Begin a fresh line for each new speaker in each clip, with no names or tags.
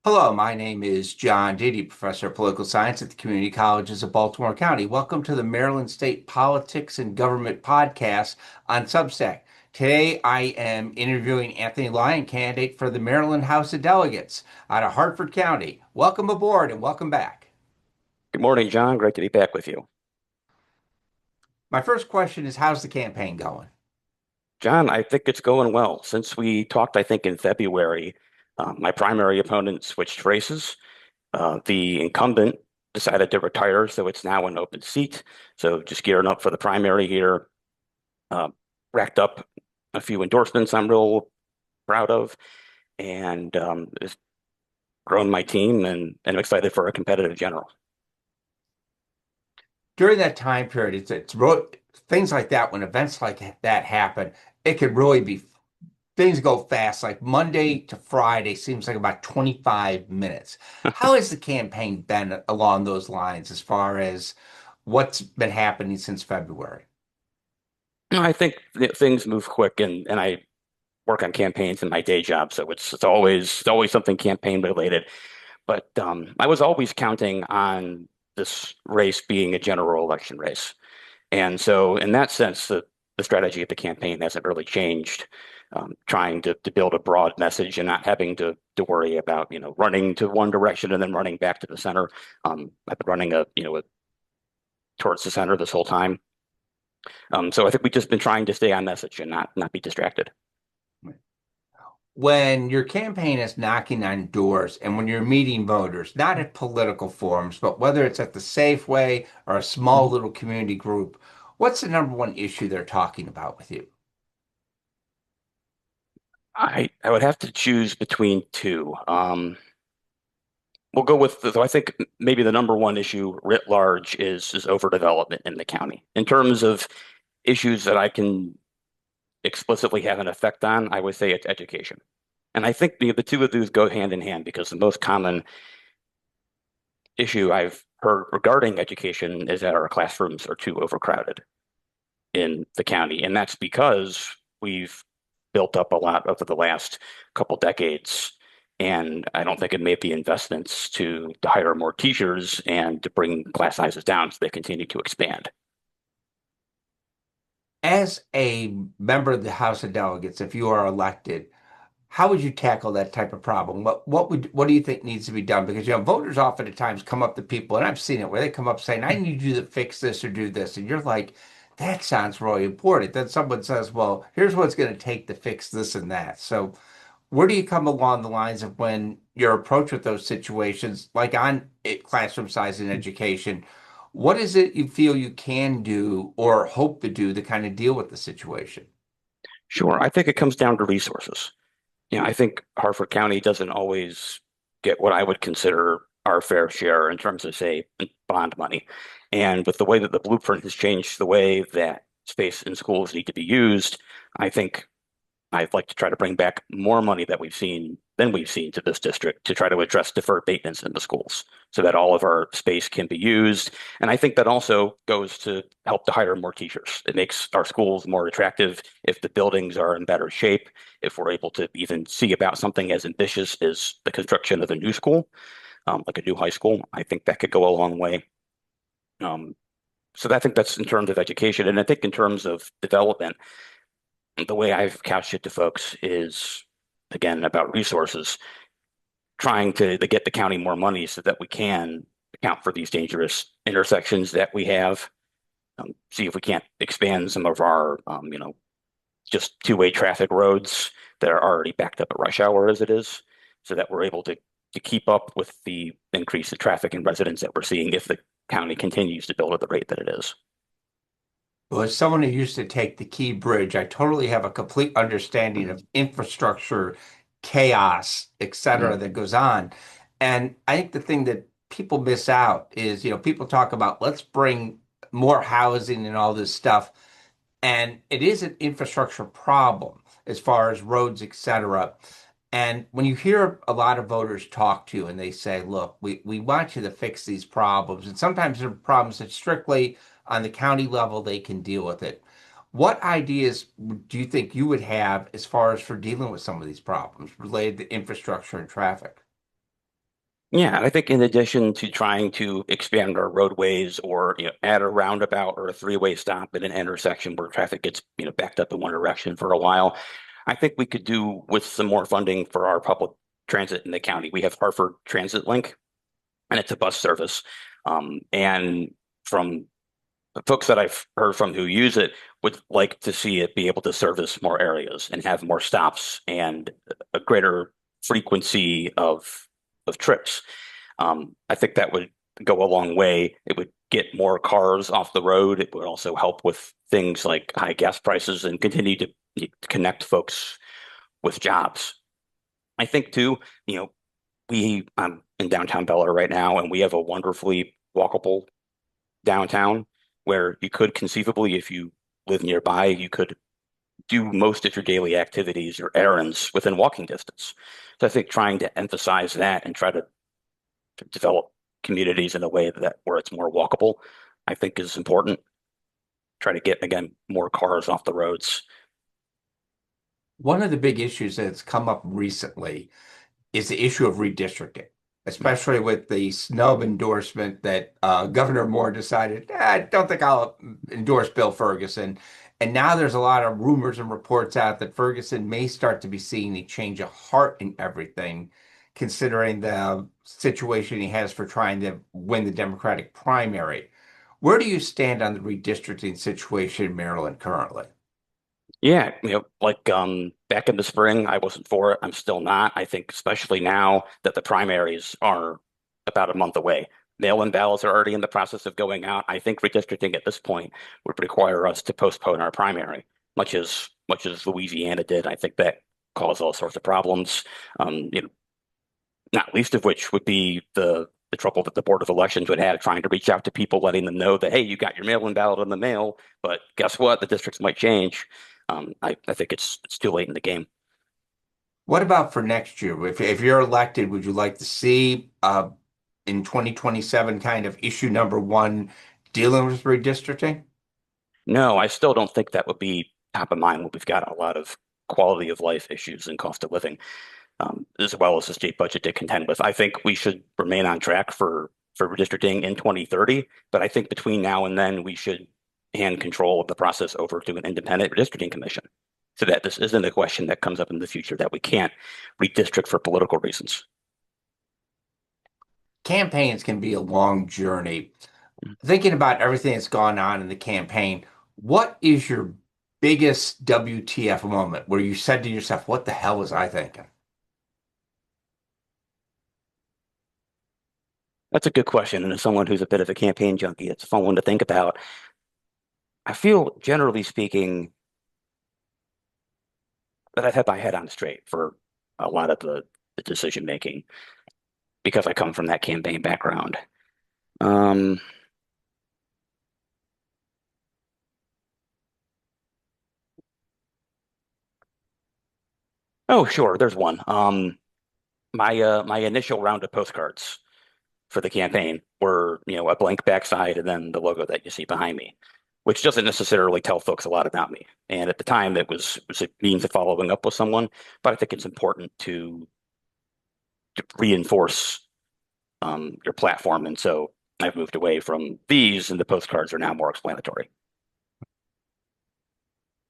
Hello, my name is John Didi, Professor of Political Science at the Community Colleges of Baltimore County. Welcome to the Maryland State Politics and Government Podcast on Substack. Today, I am interviewing Anthony Lyon, candidate for the Maryland House of Delegates out of Hartford County. Welcome aboard and welcome back.
Good morning, John. Great to be back with you.
My first question is, how's the campaign going?
John, I think it's going well. Since we talked, I think in February, my primary opponent switched races. The incumbent decided to retire, so it's now an open seat. So just gearing up for the primary here. Uh, Racked up a few endorsements I'm real proud of, and has grown my team, and I'm excited for a competitive general.
During that time period, things like that, when events like that happen, it could really be things go fast. Like Monday to Friday seems like about 25 minutes. How has the campaign been along those lines as far as what's been happening since February?
I think that things move quick, and I work on campaigns in my day job, so it's always something campaign related. But I was always counting on this race being a general election race. And so in that sense, the strategy of the campaign hasn't really changed. Trying to build a broad message and not having to worry about, running to one direction and then running back to the center. I've been running towards the center this whole time. So I think we've just been trying to stay on message and not be distracted.
When your campaign is knocking on doors and when you're meeting voters, not at political forums, but whether it's at the Safeway or a small little community group, what's the number one issue they're talking about with you?
I would have to choose between two. We'll go with so I think maybe the number one issue writ large is overdevelopment in the county. In terms of issues that I can explicitly have an effect on, I would say it's education. And I think the two of those go hand in hand because the most common issue I've heard regarding education is that our classrooms are too overcrowded in the county. And that's because we've built up a lot over the last couple decades. And I don't think it made the investments to hire more teachers and to bring class sizes down so they continue to expand.
As a member of the House of Delegates, if you are elected, how would you tackle that type of problem? What do you think needs to be done? Because voters often at times come up to people, and I've seen it where they come up saying, "I need you to fix this or do this," and you're like, "That sounds really important." Then someone says, "Well, here's what it's going to take to fix this and that." So, where do you come along the lines of when your approach with those situations, like on classroom size and education? What is it you feel you can do or hope to do to kind of deal with the situation?
Sure, I think it comes down to resources. I think Harford County doesn't always get what I would consider our fair share in terms of, say, bond money. And with the way that the blueprint has changed the way that space in schools need to be used, I think I'd like to try to bring back more money than we've seen to this district to try to address deferred maintenance in the schools so that all of our space can be used. And I think that also goes to help to hire more teachers. It makes our schools more attractive if the buildings are in better shape, if we're able to even see about something as ambitious as the construction of a new school, like a new high school. I think that could go a long way. Um, so I think that's in terms of education. And I think in terms of development, the way I've couched it to folks is, again, about resources, trying to get the county more money so that we can account for these dangerous intersections that we have. See if we can't expand some of our, just two-way traffic roads that are already backed up at rush hour as it is, so that we're able to keep up with the increase in traffic and residents that we're seeing if the county continues to build at the rate that it is.
Well, as someone who used to take the Key Bridge, I totally have a complete understanding
Mhm.
of infrastructure, chaos, et cetera,
Mhm.
that goes on. And I think the thing that people miss out is, people talk about let's bring more housing and all this stuff. And it is an infrastructure problem as far as roads, et cetera. And when you hear a lot of voters talk to you and they say, look, we want you to fix these problems. And sometimes they're problems that strictly on the county level they can deal with it. What ideas do you think you would have as far as for dealing with some of these problems related to infrastructure and traffic?
Yeah, I think in addition to trying to expand our roadways or add a roundabout or a three-way stop at an intersection where traffic gets backed up in one direction for a while, I think we could do with some more funding for our public transit in the county. We have Hartford Transit Link, and it's a bus service. And from the folks that I've heard from who use it would like to see it be able to service more areas and have more stops and a greater frequency of trips. I think that would go a long way. It would get more cars off the road. It would also help with things like high gas prices and continue to connect folks with jobs. I think too, you know, I'm in downtown Bella right now, and we have a wonderfully walkable downtown where you could conceivably, if you live nearby, you could do most of your daily activities or errands within walking distance. So I think trying to emphasize that and try to develop communities in a way that where it's more walkable, I think is important. Try to get, again, more cars off the roads.
One of the big issues that's come up recently is the issue of redistricting, especially with the snub endorsement that Governor Moore decided, I don't think I'll endorse Bill Ferguson. And now there's a lot of rumors and reports out that Ferguson may start to be seeing a change of heart in everything, considering the situation he has for trying to win the Democratic primary. Where do you stand on the redistricting situation in Maryland currently?
Yeah, like back in the spring, I wasn't for it. I'm still not. I think especially now that the primaries are about a month away. Mail-in ballots are already in the process of going out. I think redistricting at this point would require us to postpone our primary, much as Louisiana did. I think that caused all sorts of problems. Not least of which would be the trouble that the Board of Elections would have trying to reach out to people, letting them know that, hey, you got your mail-in ballot in the mail, but guess what? The districts might change. I think it's too late in the game.
What about for next year? If you're elected, would you like to see in 2027 kind of issue number one dealing with redistricting?
No, I still don't think that would be top of mind when we've got a lot of quality of life issues and cost of living, as well as the state budget to contend with. I think we should remain on track for redistricting in 2030, but I think between now and then we should hand control of the process over to an independent redistricting commission, so that this isn't a question that comes up in the future that we can't redistrict for political reasons.
Campaigns can be a long journey. Thinking about everything that's gone on in the campaign, what is your biggest WTF moment where you said to yourself, what the hell was I thinking?
That's a good question. And as someone who's a bit of a campaign junkie, it's a fun one to think about. I feel, generally speaking, that I've had my head on straight for a lot of the decision making because I come from that campaign background. Um, oh, sure, there's one. My initial round of postcards for the campaign were, a blank backside and then the logo that you see behind me, which doesn't necessarily tell folks a lot about me. And at the time, it was a means of following up with someone, but I think it's important to reinforce your platform. And so I've moved away from these, and the postcards are now more explanatory.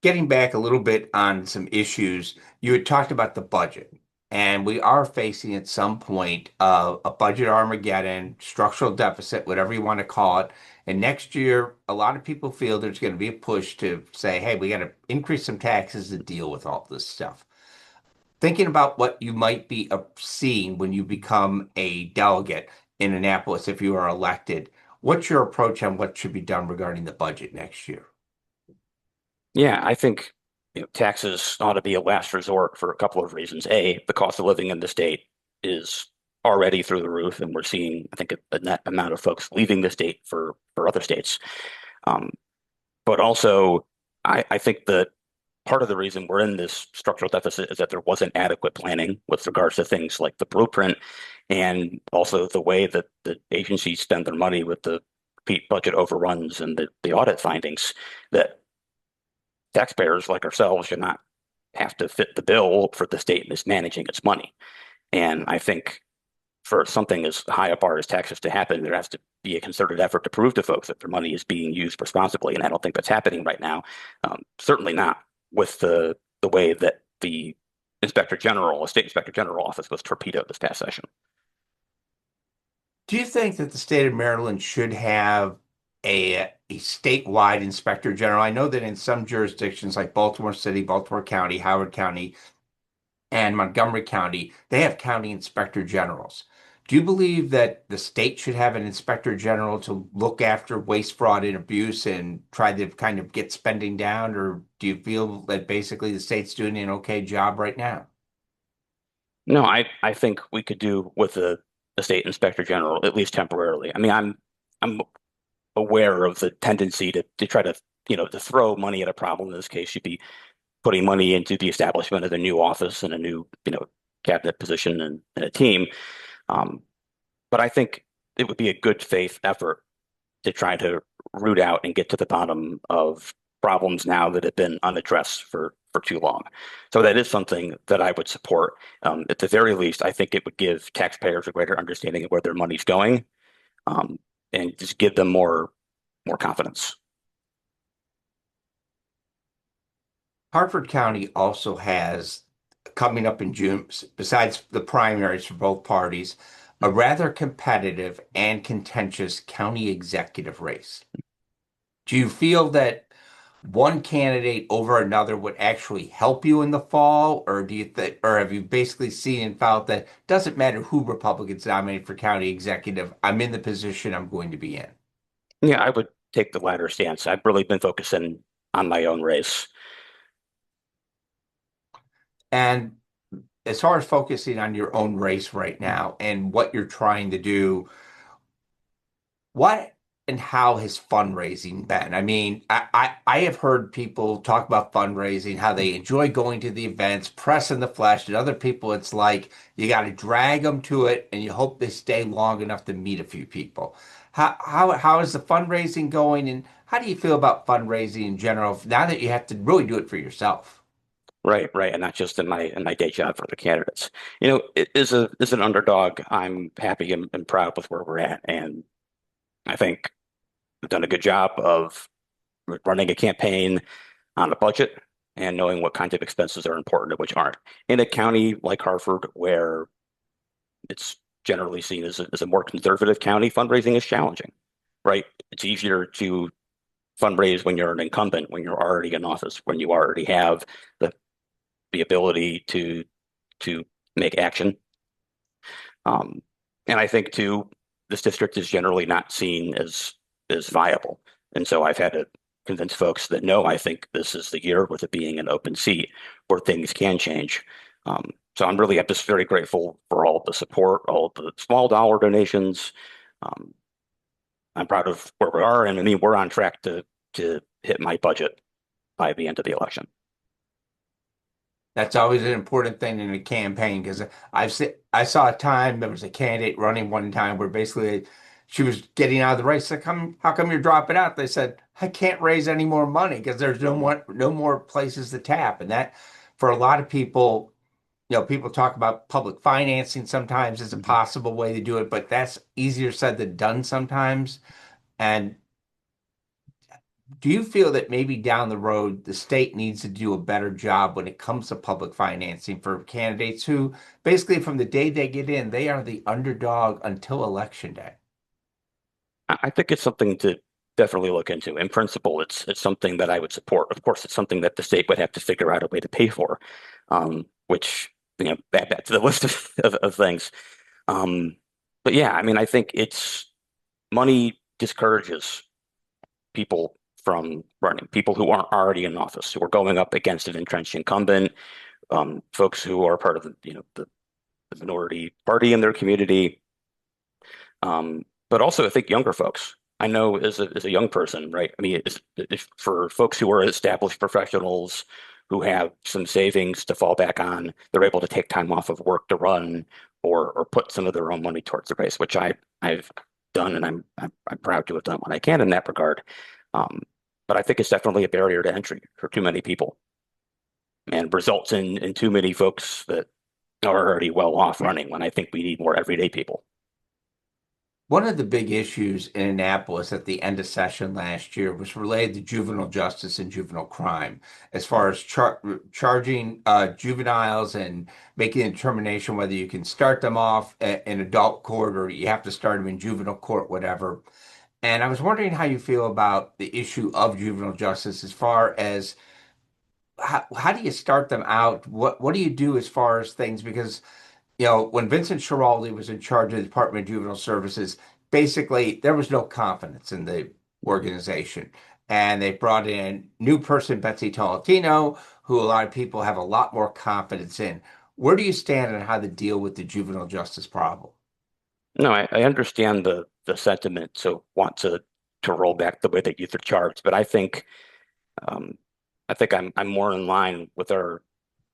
Getting back a little bit on some issues, you had talked about the budget, and we are facing at some point a budget Armageddon, structural deficit, whatever you want to call it. And next year, a lot of people feel there's going to be a push to say, hey, we got to increase some taxes to deal with all this stuff. Thinking about what you might be seeing when you become a delegate in Annapolis if you are elected, what's your approach on what should be done regarding the budget next year?
Yeah, I think taxes ought to be a last resort for a couple of reasons. A, the cost of living in the state is already through the roof, and we're seeing, I think, a net amount of folks leaving the state for other states. Um, but also, I think that part of the reason we're in this structural deficit is that there wasn't adequate planning with regards to things like the blueprint and also the way that the agencies spend their money with the repeat budget overruns and the audit findings that taxpayers like ourselves should not have to fit the bill for the state mismanaging its money. And I think for something as high a bar as taxes to happen, there has to be a concerted effort to prove to folks that their money is being used responsibly, and I don't think that's happening right now. Certainly not with the way that the State Inspector General office was torpedoed this past session.
Do you think that the state of Maryland should have a statewide inspector general? I know that in some jurisdictions like Baltimore City, Baltimore County, Howard County, and Montgomery County, they have county inspector generals. Do you believe that the state should have an inspector general to look after waste, fraud, and abuse and try to kind of get spending down? Or do you feel that basically the state's doing an okay job right now?
No, I think we could do with the state inspector general, at least temporarily. I mean, I'm aware of the tendency to try to, to throw money at a problem. In this case, you'd be putting money into the establishment of a new office and a new, cabinet position and a team. Um, but I think it would be a good faith effort to try to root out and get to the bottom of problems now that have been unaddressed for too long. So that is something that I would support. At the very least, I think it would give taxpayers a greater understanding of where their money's going, and just give them more confidence.
Hartford County also has, coming up in June, besides the primaries for both parties, a rather competitive and contentious county executive race. Do you feel that one candidate over another would actually help you in the fall, or do you think, or have you basically seen and felt that doesn't matter who Republicans nominate for county executive, I'm in the position I'm going to be in?
Yeah, I would take the latter stance. I've really been focusing on my own race.
And as far as focusing on your own race right now and what you're trying to do, what and how has fundraising been? I mean, I have heard people talk about fundraising, how they enjoy going to the events, press in the flesh, and other people, it's like you got to drag them to it and you hope they stay long enough to meet a few people. How is the fundraising going, and how do you feel about fundraising in general now that you have to really do it for yourself?
Right, right, and not just in my day job for the candidates. As an underdog, I'm happy and proud with where we're at, and I think we've done a good job of running a campaign on a budget and knowing what kinds of expenses are important and which aren't. In a county like Hartford, where it's generally seen as a more conservative county, fundraising is challenging, right? It's easier to fundraise when you're an incumbent, when you're already in office, when you already have the the ability to make action. Um, and I think too, this district is generally not seen as viable. And so I've had to convince folks that no, I think this is the year with it being an open seat where things can change. I'm just very grateful for all of the support, all of the small dollar donations. Um, I'm proud of where we are, and I mean we're on track to hit my budget by the end of the election.
That's always an important thing in a campaign because I saw a time there was a candidate running one time where basically she was getting out of the race. Like, how come you're dropping out? They said, I can't raise any more money because there's no more places to tap. And that for a lot of people, people talk about public financing sometimes as a
Mhm.
possible way to do it, but that's easier said than done sometimes. And do you feel that maybe down the road, the state needs to do a better job when it comes to public financing for candidates who basically from the day they get in, they are the underdog until election day?
I think it's something to definitely look into. In principle, it's something that I would support. Of course, it's something that the state would have to figure out a way to pay for, which back to the list of things. Um, but yeah, I mean, I think it's money discourages people from running, people who aren't already in office, who are going up against an entrenched incumbent, folks who are part of the minority party in their community. But also, I think younger folks. I know as a young person, right? I mean, if for folks who are established professionals who have some savings to fall back on, they're able to take time off of work to run or put some of their own money towards the race, which I've done, and I'm proud to have done what I can in that regard. Um, but I think it's definitely a barrier to entry for too many people, and results in too many folks that are already well off running when I think we need more everyday people.
One of the big issues in Annapolis at the end of session last year was related to juvenile justice and juvenile crime, as far as charging juveniles and making a determination whether you can start them off in adult court or you have to start them in juvenile court, whatever. And I was wondering how you feel about the issue of juvenile justice as far as how do you start them out? What do you do as far as things? Because when Vincent Schiraldi was in charge of the Department of Juvenile Services, basically there was no confidence in the organization. And they brought in new person, Betsy Tolentino, who a lot of people have a lot more confidence in. Where do you stand on how to deal with the juvenile justice problem?
No, I understand the sentiment, so want to roll back the way that youth are charged, but um, I think I'm more in line with our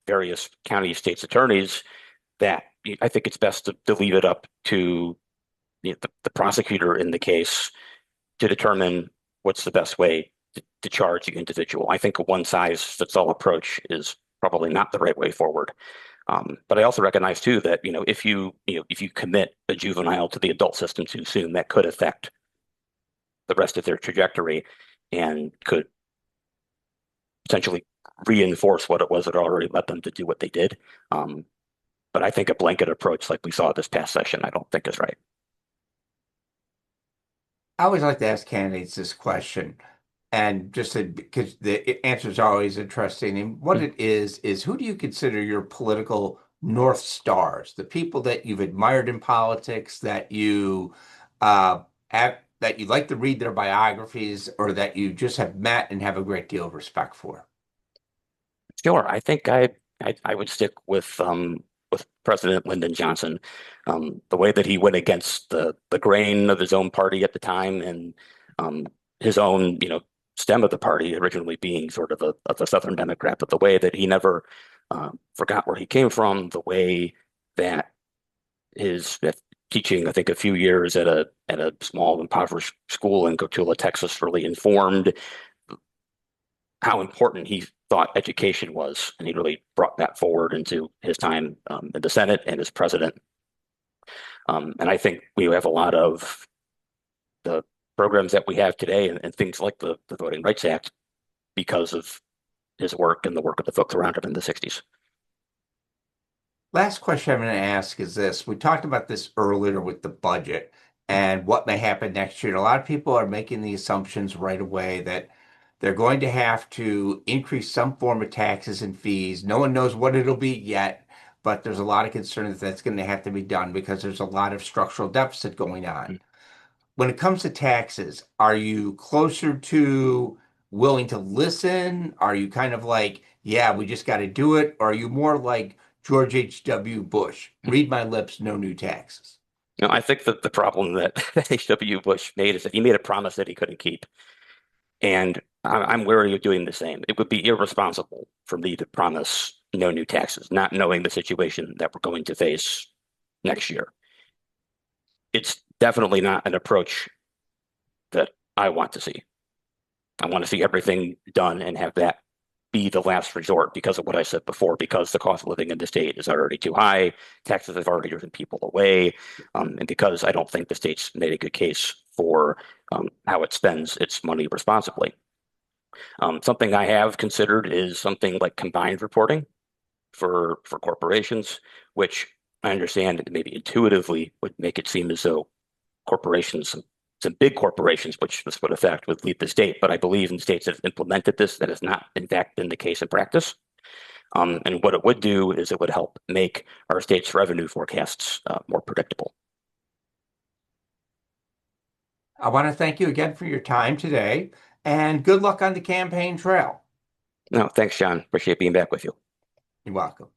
various county states attorneys that I think it's best to leave it up to the prosecutor in the case to determine what's the best way to charge the individual. I think a one size fits all approach is probably not the right way forward. But I also recognize too that if you commit a juvenile to the adult system too soon, that could affect the rest of their trajectory and could potentially reinforce what it was that already led them to do what they did. Um, but I think a blanket approach like we saw this past session, I don't think is right.
I always like to ask candidates this question, and because the answers are always interesting. And what it is who do you consider your political North Stars? The people that you've admired in politics, uh, that you like to read their biographies, or that you just have met and have a great deal of respect for.
Sure, I think I would stick with President Lyndon Johnson. The way that he went against the grain of his own party at the time and his own stem of the party originally being sort of a Southern Democrat, but the way that he never forgot where he came from, the way that his teaching, I think a few years at a small impoverished school in Cotulla, Texas, really informed how important he thought education was, and he really brought that forward into his time in the Senate and as president. And I think we have a lot of the programs that we have today and things like the Voting Rights Act because of his work and the work of the folks around him in the 60s.
Last question I'm going to ask is this. We talked about this earlier with the budget and what may happen next year. A lot of people are making the assumptions right away that they're going to have to increase some form of taxes and fees. No one knows what it'll be yet, but there's a lot of concern that that's going to have to be done because there's a lot of structural deficit going on. When it comes to taxes, are you closer to willing to listen? Are you kind of like, yeah, we just got to do it? Or are you more like George H.W. Bush, read my lips, no new taxes?
I think that the problem that H.W. Bush made is that he made a promise that he couldn't keep. And I'm wary of doing the same. It would be irresponsible for me to promise no new taxes, not knowing the situation that we're going to face next year. It's definitely not an approach that I want to see. I want to see everything done and have that be the last resort because of what I said before, because the cost of living in the state is already too high, taxes have already driven people away, and because I don't think the state's made a good case for how it spends its money responsibly. Something I have considered is something like combined reporting for corporations, which I understand maybe intuitively would make it seem as though corporations, some big corporations, which this would affect, would leave the state. But I believe in states that have implemented this, that has not, in fact, been the case in practice. And what it would do is it would help make our state's revenue forecasts more predictable.
I want to thank you again for your time today and good luck on the campaign trail.
No, thanks, John. Appreciate being back with you.
You're welcome.